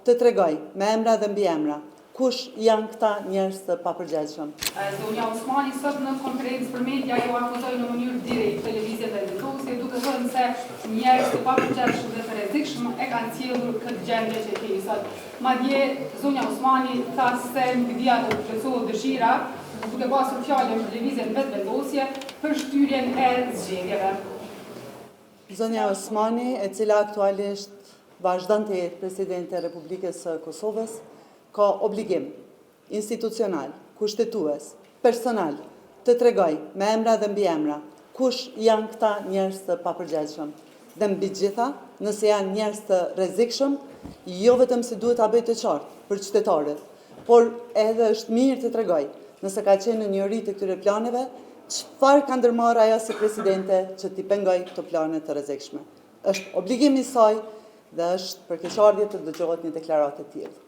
të tregoj me emra dhe mbi emra kush janë këta njerëz të papërgjegjshëm. Zonja Osmani sot në konferencë për media ju akuzoi në mënyrë direkte televizion dhe Vendosje duke thënë se njerëz të papërgjegjshëm dhe të rrezikshëm e kanë sjellur këtë gjendje që kemi sot. Madje zonja Osmani tha se nuk dia të plotësohet dëshira duke pasur fjalën në televizion vetë Vendosje për shtyrjen e zgjedhjeve. Zonja Osmani, e cila aktualisht vazhdon të jetë presidente e Republikës së Kosovës, ka obligim institucional, kushtetues, personal, të tregoj me emra dhe mbi emra kush janë këta njerëz të papërgjegjshëm. Dhe mbi gjitha, nëse janë njerëz të rrezikshëm, jo vetëm se duhet ta bëj të qartë për qytetarët, por edhe është mirë të tregoj, nëse ka qenë në njëri të këtyre planeve, çfarë ka ndërmarrë ajo si presidente që t'i pengoj këto plane të rrezikshme. Është obligimi i saj dhe është për keqardhje të dëgjohet një deklaratë e tillë.